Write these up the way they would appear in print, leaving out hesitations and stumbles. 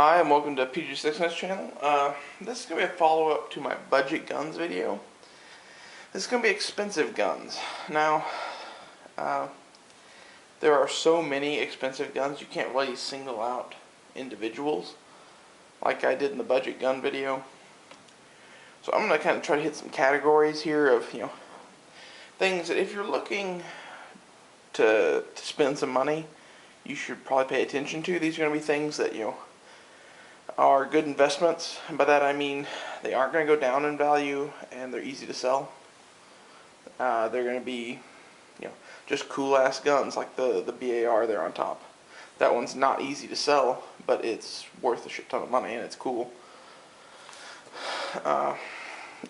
Hi, and welcome to PG6Ness channel. This is going to be a follow-up to my budget guns video. This is going to be expensive guns. Now, there are so many expensive guns, you can't really single out individuals like I did in the budget gun video. So I'm going to kind of try to hit some categories here of, things that if you're looking to spend some money, you should probably pay attention to. These are going to be things that, are good investments, and by that I mean they aren't going to go down in value and they're easy to sell. They're going to be, just cool ass guns like the BAR there on top. That one's not easy to sell, but it's worth a shit ton of money and it's cool.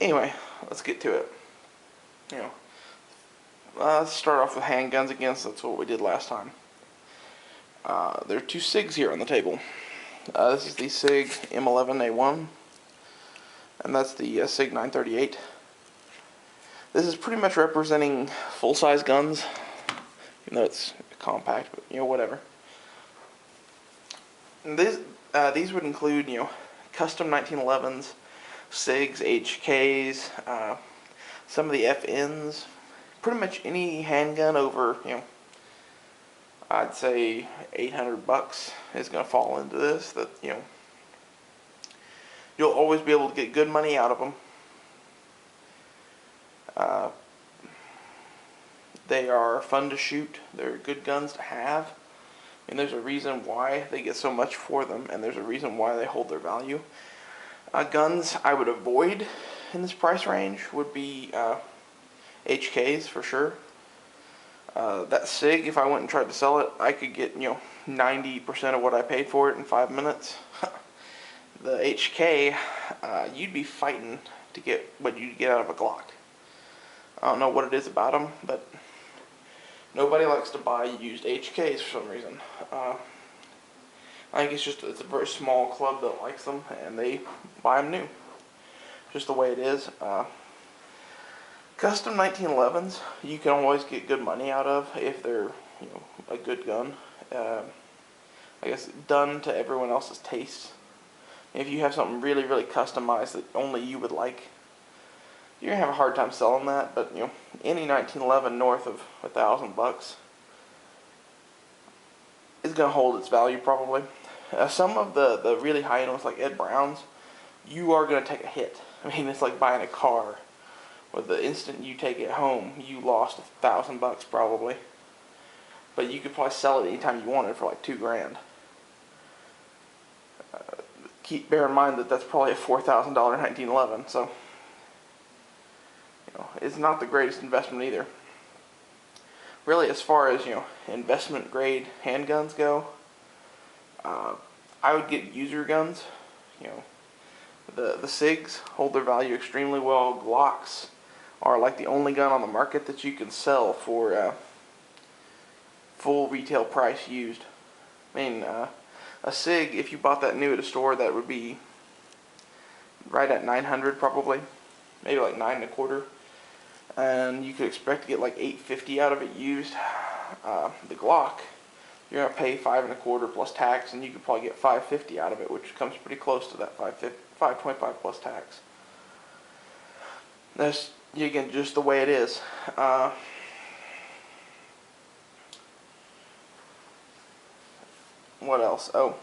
Anyway, let's get to it. Let's start off with handguns again, so that's what we did last time. There are two SIGs here on the table. This is the SIG M11A1, and that's the SIG 938. This is pretty much representing full-size guns, even though it's compact, but whatever. And these would include, custom 1911s, SIGs, HKs, some of the FNs, pretty much any handgun over, I'd say $800 is going to fall into this. That you'll always be able to get good money out of them. They are fun to shoot. They're good guns to have. And there's a reason why they get so much for them, and there's a reason why they hold their value. Guns I would avoid in this price range would be HKs for sure. That SIG, if I went and tried to sell it, I could get 90% of what I paid for it in 5 minutes. The HK, you'd be fighting to get what you'd get out of a Glock. I don't know what it is about them, but nobody likes to buy used HKs for some reason. I think it's a very small club that likes them, and they buy them new. Just the way it is. Custom 1911s, you can always get good money out of if they're, a good gun. I guess done to everyone else's taste. If you have something really, really customized that only you would like, you're gonna have a hard time selling that. But any 1911 north of $1,000 is gonna hold its value probably. Some of the really high end ones like Ed Brown's, you are gonna take a hit. I mean, it's like buying a car. Well, the instant you take it home, you lost $1,000 probably. But you could probably sell it anytime you wanted for like $2,000. Bear in mind that that's probably a $4,000 1911, so it's not the greatest investment either. Really, as far as investment grade handguns go, I would get user guns. The SIGs hold their value extremely well. Glocks are like the only gun on the market that you can sell for full retail price used. I mean, a SIG, if you bought that new at a store, that would be right at $900 probably, maybe like $9.25, and you could expect to get like $850 out of it used. The Glock, you're gonna pay $5.25 plus tax, and you could probably get $550 out of it, which comes pretty close to that $525 plus tax. That's again just the way it is. What else? Oh,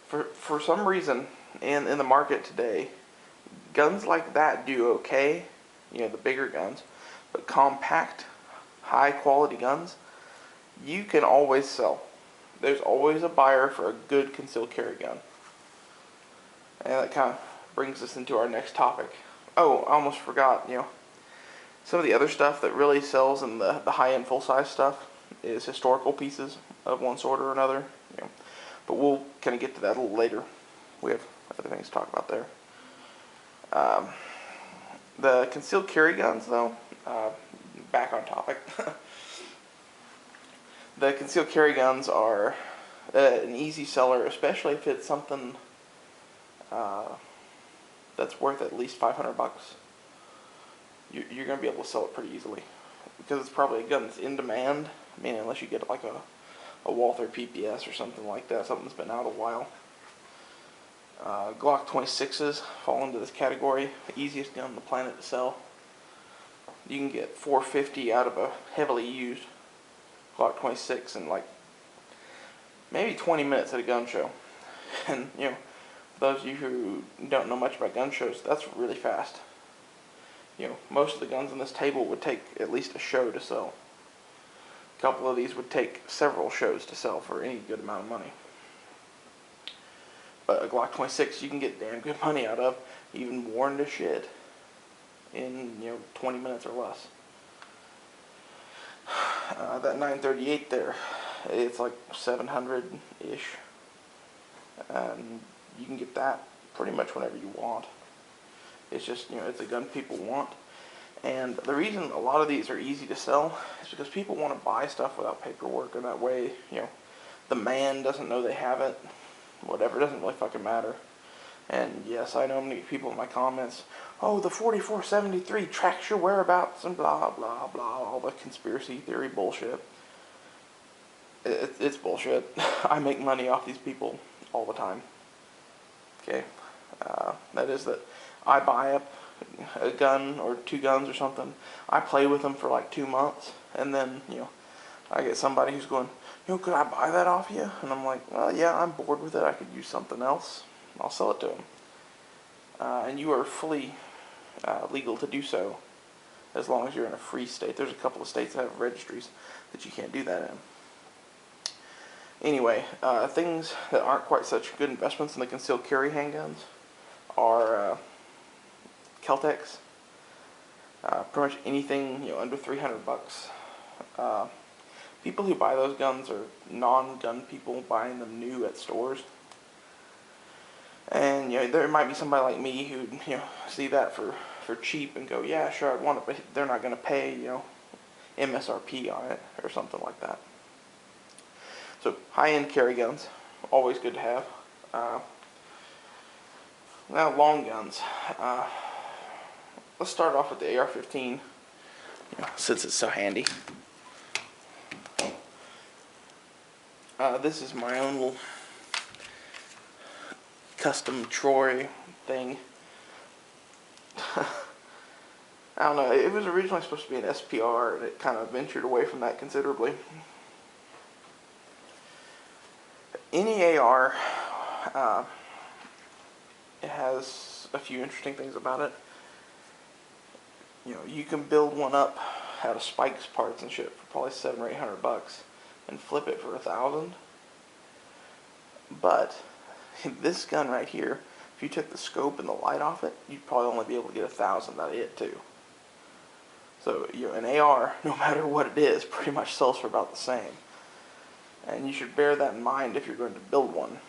for some reason in the market today, guns like that do okay. The bigger guns, but compact, high quality guns, you can always sell. There's always a buyer for a good concealed carry gun. And that kind of brings us into our next topic. Oh, I almost forgot, some of the other stuff that really sells in the high-end full-size stuff is historical pieces of one sort or another. But we'll kind of get to that a little later. We have other things to talk about there. The concealed carry guns, though, back on topic. The concealed carry guns are an easy seller, especially if it's something that's worth at least $500. You're going to be able to sell it pretty easily because it's probably a gun that's in demand. I mean, unless you get like a Walther PPS or something like that, something that's been out a while. Glock 26s fall into this category. The easiest gun on the planet to sell. You can get $450 out of a heavily used Glock 26 in like maybe 20 minutes at a gun show. And those of you who don't know much about gun shows, that's really fast. Most of the guns on this table would take at least a show to sell. A couple of these would take several shows to sell for any good amount of money. But a Glock 26 you can get damn good money out of, even worn to shit, in 20 minutes or less. That 938 there, it's like 700-ish. And you can get that pretty much whenever you want. It's just, it's a gun people want. And the reason a lot of these are easy to sell is because people want to buy stuff without paperwork, and that way, the man doesn't know they have it. Whatever, it doesn't really fucking matter. And yes, I know I'm going to get people in my comments, oh, the 4473 tracks your whereabouts and blah, blah, blah, all the conspiracy theory bullshit. It's bullshit. I make money off these people all the time. Okay? That is that I buy up a gun or 2 guns or something. I play with them for like 2 months, and then, I get somebody who's going, could I buy that off you? And I'm like, well, yeah, I'm bored with it. I could use something else. I'll sell it to them. And you are fully legal to do so as long as you're in a free state. There's a couple of states that have registries that you can't do that in. Anyway, things that aren't quite such good investments in the concealed carry handguns are Kel-Tecs. Pretty much anything under $300. People who buy those guns are non-gun people buying them new at stores. And there might be somebody like me who see that for cheap and go, yeah, sure, I'd want it, but they're not going to pay MSRP on it or something like that. So high-end carry guns, always good to have. Now long guns. Let's start off with the AR-15, since it's so handy. This is my own little custom Troy thing. I don't know, it was originally supposed to be an SPR, and it kind of ventured away from that considerably. Any AR, it has a few interesting things about it. You can build one up out of spikes, parts, and shit for probably $700 or $800 and flip it for $1,000. But this gun right here, if you took the scope and the light off it, you'd probably only be able to get $1,000 out of it too. So an AR, no matter what it is, pretty much sells for about the same. And you should bear that in mind if you're going to build one,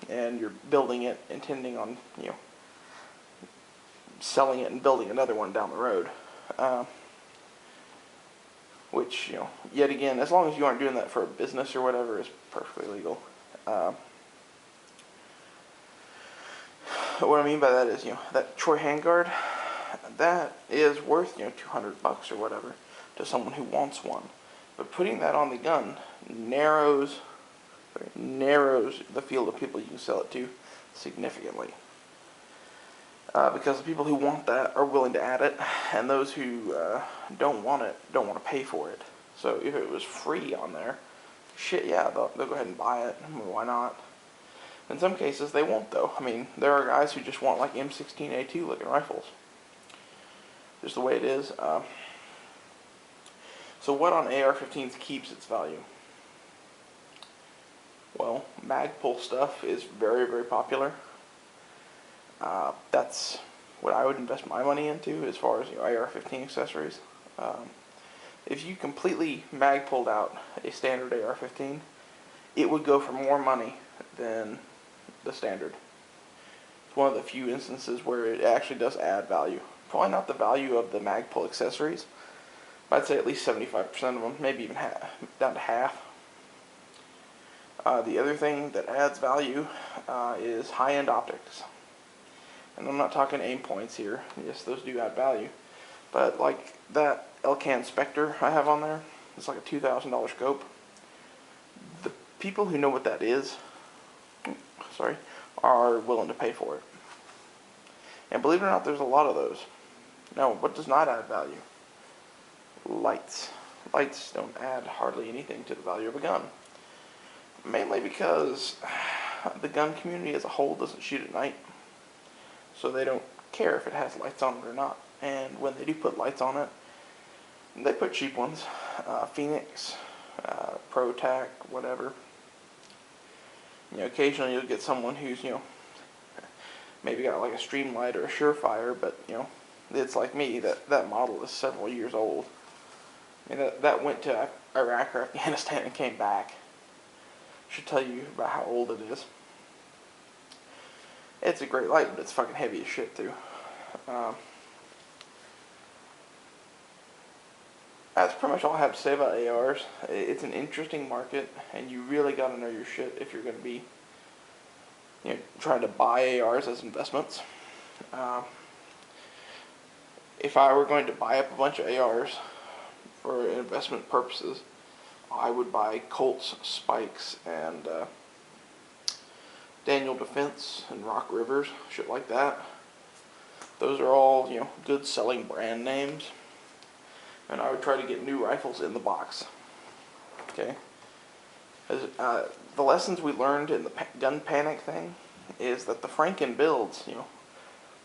and you're building it intending on selling it and building another one down the road. Which, yet again, as long as you aren't doing that for a business or whatever, is perfectly legal. What I mean by that is, that Troy handguard, that is worth, $200 or whatever to someone who wants one. But putting that on the gun narrows the field of people you can sell it to significantly. Because the people who want that are willing to add it, and those who don't want it don't want to pay for it. So if it was free on there, shit, yeah, they'll go ahead and buy it. I mean, why not? In some cases, they won't, though. I mean, there are guys who just want like M16A2 looking rifles. Just the way it is. So what on AR-15s keeps its value? Well, mag pull stuff is very, very popular. That's what I would invest my money into as far as AR-15 accessories. If you completely mag pulled out a standard AR-15, it would go for more money than the standard. It's one of the few instances where it actually does add value. Probably not the value of the mag pull accessories, but I'd say at least 75% of them, maybe even down to half. The other thing that adds value is high-end optics. And I'm not talking aim points here. Yes, those do add value. But like that Elcan Spectre I have on there, it's like a $2,000 scope. The people who know what that is, are willing to pay for it. And believe it or not, there's a lot of those. Now, what does not add value? Lights. Lights don't add hardly anything to the value of a gun. Mainly because the gun community as a whole doesn't shoot at night. So they don't care if it has lights on it or not. And when they do put lights on it, they put cheap ones. Phoenix, ProTac, whatever. Occasionally you'll get someone who's, maybe got like a Streamlight or a Surefire, but, it's like me, that model is several years old. I mean, that went to Iraq or Afghanistan and came back. Should tell you about how old it is. It's a great light, but it's fucking heavy as shit too. That's pretty much all I have to say about ARs. It's an interesting market, and you really got to know your shit if you're going to be, trying to buy ARs as investments. If I were going to buy up a bunch of ARs for investment purposes, I would buy Colts, Spikes, and Daniel Defense and Rock Rivers, shit like that. Those are all, good selling brand names. And I would try to get new rifles in the box. Okay? The lessons we learned in the gun panic thing is that the Franken builds,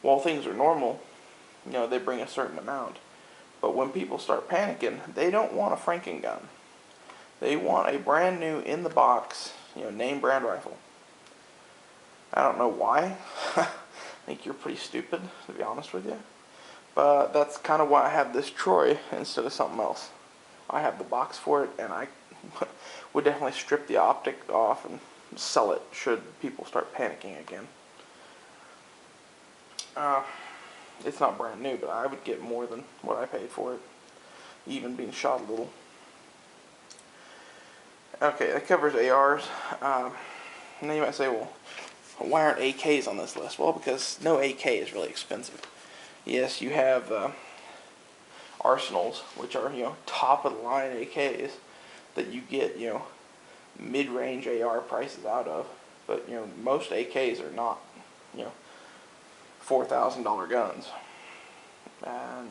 while things are normal, they bring a certain amount. But when people start panicking, they don't want a Franken gun. They want a brand new, in the box, name brand rifle. I don't know why. I think you're pretty stupid, to be honest with you. But that's kind of why I have this Troy instead of something else. I have the box for it, and I would definitely strip the optic off and sell it should people start panicking again. It's not brand new, but I would get more than what I paid for it, even being shot a little. Okay, that covers ARs. And then you might say, well, why aren't AKs on this list? Well, because no AK is really expensive. Yes, you have arsenals, which are, top of the line AKs that you get, mid-range AR prices out of. But, most AKs are not, $4,000 guns. And,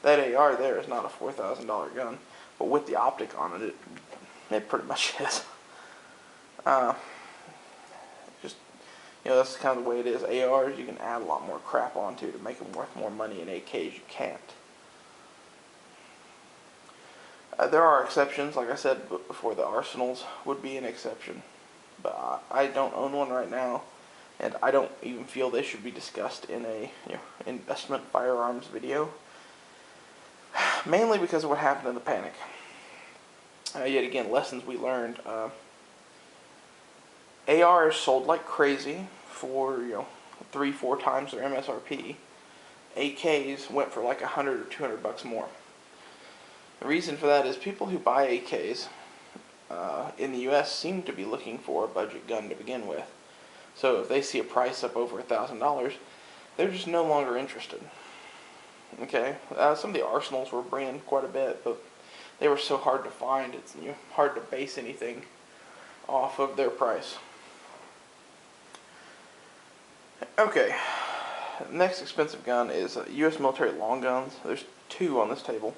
that AR there is not a $4,000 gun. But with the optic on it, it pretty much is. That's kind of the way it is. ARs, you can add a lot more crap onto to make them worth more money, and AKs, you can't. There are exceptions, like I said before, the arsenals would be an exception. But I don't own one right now, and I don't even feel they should be discussed in a investment firearms video. Mainly because of what happened in the panic. Yet again, lessons we learned. ARs sold like crazy for 3-4 times their MSRP. AKs went for like $100 or $200 more. The reason for that is people who buy AKs in the U.S. seem to be looking for a budget gun to begin with. So if they see a price up over $1,000, they're just no longer interested. Okay, some of the arsenals were bringing quite a bit, but they were so hard to find. It's hard to base anything off of their price. Okay, next expensive gun is U.S. military long guns. There's two on this table.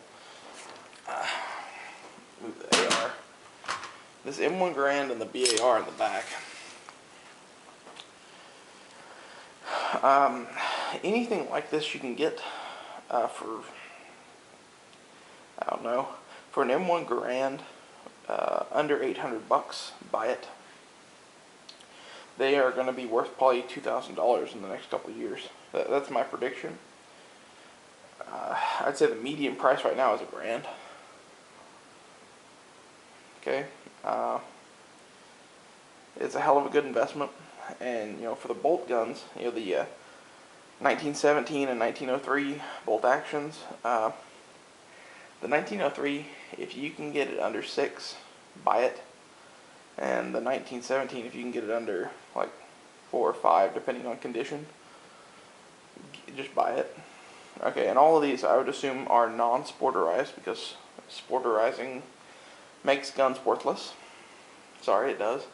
Move the AR. This M1 Garand and the BAR in the back. Anything like this you can get for, I don't know, for an M1 Garand under $800, buy it. They are going to be worth probably $2,000 in the next couple of years. That's my prediction. I'd say the median price right now is $1,000. Okay, it's a hell of a good investment, and for the bolt guns, the 1917 and 1903 bolt actions. The 1903, if you can get it under $6, buy it. And the 1917, if you can get it under like $4 or $5, depending on condition, just buy it. Okay, and all of these I would assume are non-sporterized, because sporterizing makes guns worthless. Sorry, it does.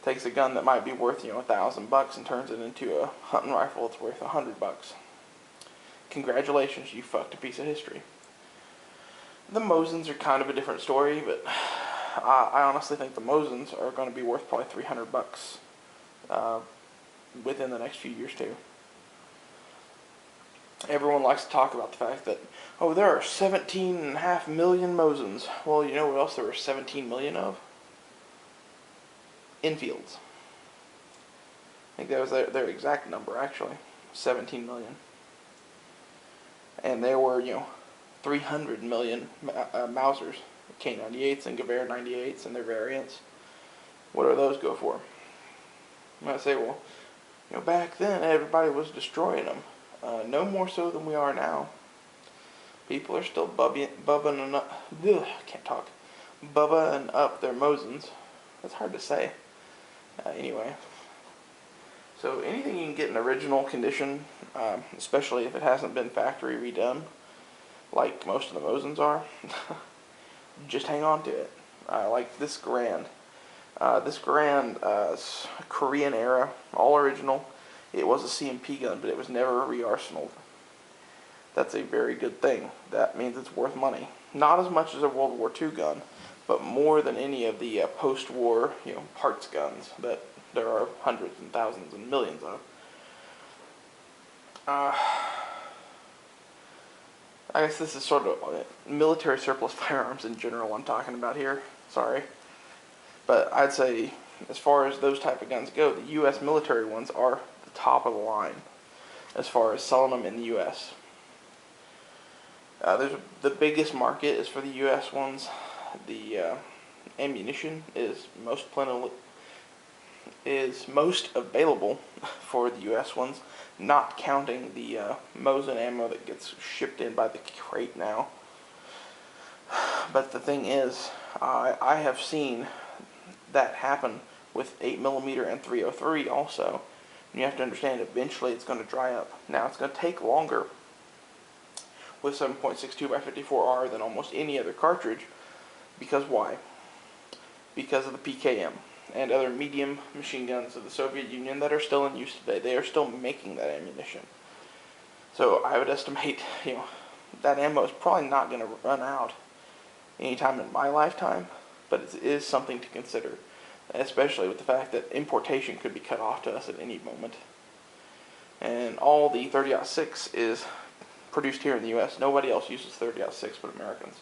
takes a gun that might be worth, $1,000 and turns it into a hunting rifle that's worth $100. Congratulations, you fucked a piece of history. The Mosins are kind of a different story, but I honestly think the Mosins are going to be worth probably $300 within the next few years too. Everyone likes to talk about the fact that, oh, there are 17.5 million Mosins. Well, you know what else there were 17 million of? Infields. I think that was their exact number, actually. 17 million. And there were, 300 million Mausers, K98s and Gewehr 98s and their variants. What do those go for? You might say, well, back then everybody was destroying them. No more so than we are now. People are still bubbing and up. Ugh, I can't talk. Bubba up their Mosins. That's hard to say. Anyway. So anything you can get in original condition, especially if it hasn't been factory redone, like most of the Mosins are, just hang on to it. Like this Garand. This Garand is Korean era, all original. It was a CMP gun, but it was never re-arsenaled. That's a very good thing. That means it's worth money. Not as much as a World War II gun, but more than any of the post-war, parts guns that there are hundreds and thousands and millions of. I guess this is sort of military surplus firearms in general I'm talking about here. Sorry. But I'd say, as far as those type of guns go, the U.S. military ones are the top of the line as far as selling them in the U.S. The biggest market is for the U.S. ones. The ammunition is most available for the U.S. ones, not counting the Mosin ammo that gets shipped in by the crate now. But the thing is, I have seen that happen with 8mm and .303 also. And you have to understand, eventually it's going to dry up. Now, it's going to take longer with 7.62x54R than almost any other cartridge. Because why? Because of the PKM and other medium machine guns of the Soviet Union that are still in use today. They are still making that ammunition. So I would estimate, that ammo is probably not going to run out anytime in my lifetime, but it is something to consider, especially with the fact that importation could be cut off to us at any moment. And all the 30-06 is produced here in the U.S. Nobody else uses 30-06 but Americans.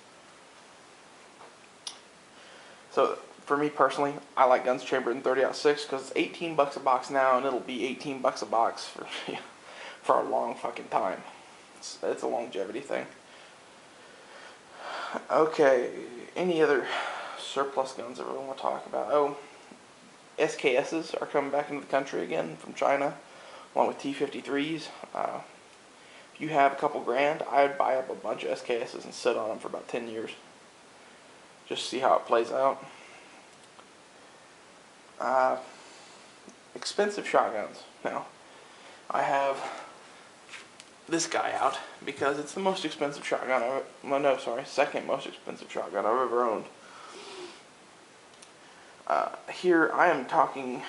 So for me personally, I like guns chambered in 30-06 because it's $18 a box now, and it'll be $18 a box for a long fucking time. It's a longevity thing. Okay, any other surplus guns that we want to talk about? Oh, SKSs are coming back into the country again from China, along with T-53s. If you have a couple grand, I would buy up a bunch of SKSs and sit on them for about 10 years. Just see how it plays out. Expensive shotguns. Now, I have this guy out because it's the most expensive shotgun second most expensive shotgun I've ever owned. Here I am talking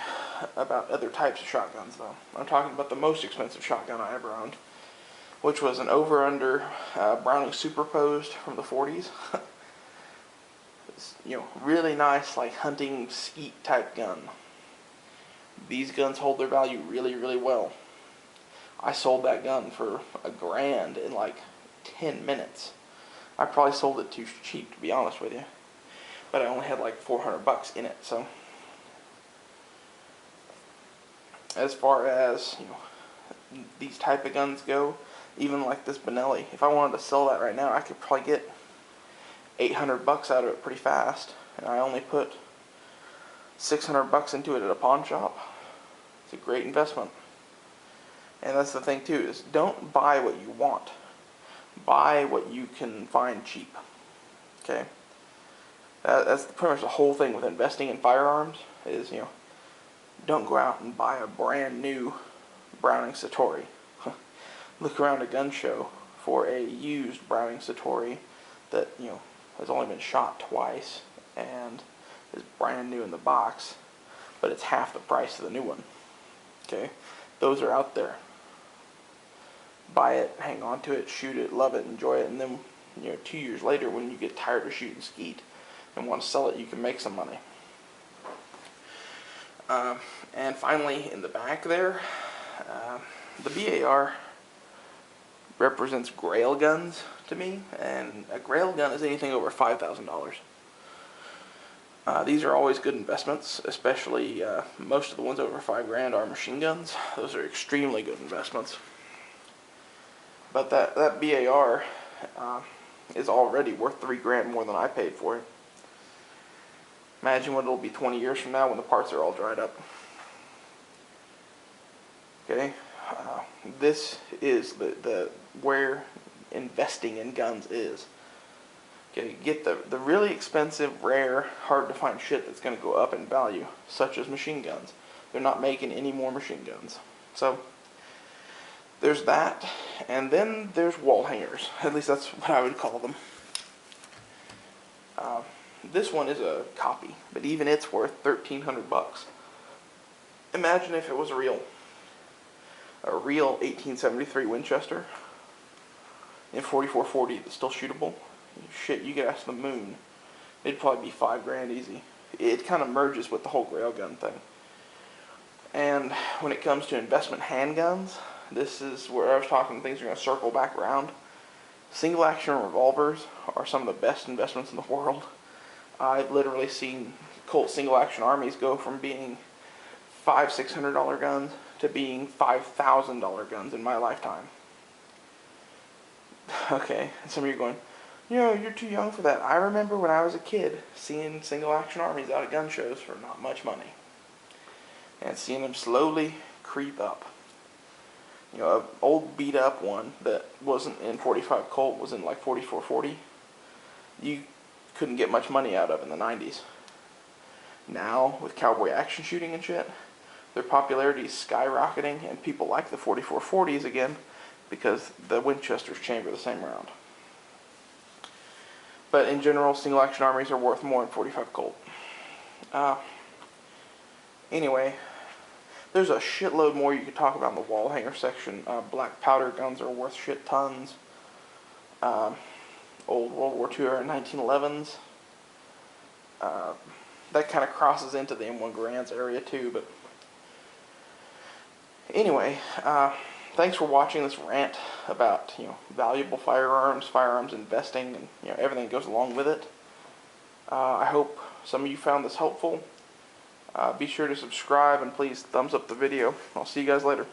about other types of shotguns though. I'm talking about the most expensive shotgun I ever owned, which was an over-under Browning superposed from the 40s. It's, really nice, like hunting skeet type gun. These guns hold their value really, really well. I sold that gun for $1,000 in like 10 minutes. I probably sold it too cheap, to be honest with you. But I only had like $400 in it, so. As far as, these type of guns go, even like this Benelli, if I wanted to sell that right now, I could probably get $800 out of it pretty fast. And I only put $600 into it at a pawn shop. It's a great investment. And that's the thing too, is don't buy what you want. Buy what you can find cheap. Okay? That's pretty much the whole thing with investing in firearms is, don't go out and buy a brand new Browning Satori. Look around a gun show for a used Browning Satori that, has only been shot twice and is brand new in the box. but it's half the price of the new one. Okay, those are out there. Buy it, hang on to it, shoot it, love it, enjoy it, and then 2 years later, when you get tired of shooting skeet and want to sell it, you can make some money. And finally, in the back there, the BAR represents grail guns to me, and a grail gun is anything over $5,000. These are always good investments, especially most of the ones over $5,000 are machine guns. Those are extremely good investments. But that BAR is already worth $3,000 more than I paid for it. Imagine what it'll be 20 years from now when the parts are all dried up. Okay, this is the where investing in guns is. Okay, get the really expensive, rare, hard to find shit that's going to go up in value, such as machine guns. They're not making any more machine guns. So there's that, and then there's wall hangers. At least that's what I would call them. This one is a copy, but even it's worth $1,300. Imagine if it was a real 1873 Winchester in 4440 that's still shootable. Shit, you could ask the moon. It'd probably be $5,000 easy. It kind of merges with the whole grail gun thing. And when it comes to investment handguns, this is where I was talking, things are going to circle back around. Single action revolvers are some of the best investments in the world. I've literally seen Colt single action armies go from being $500-$600 guns to being $5,000 guns in my lifetime. Okay, and some of you are going, you're too young for that. I remember when I was a kid seeing single action armies out at gun shows for not much money. And seeing them slowly creep up. An old beat up one that wasn't in 45 Colt was in like 4440. You couldn't get much money out of in the 90s. Now, with cowboy action shooting and shit, their popularity is skyrocketing, and people like the 4440s again because the Winchesters chamber the same round. But in general, single action armies are worth more than 45 Colt. Anyway, there's a shitload more you could talk about in the wall hanger section. Black powder guns are worth shit tons. Old World War II era 1911s. That kind of crosses into the M1 Garand's area too. But anyway, thanks for watching this rant about valuable firearms investing, and everything that goes along with it. I hope some of you found this helpful. Be sure to subscribe and please thumbs up the video. I'll see you guys later.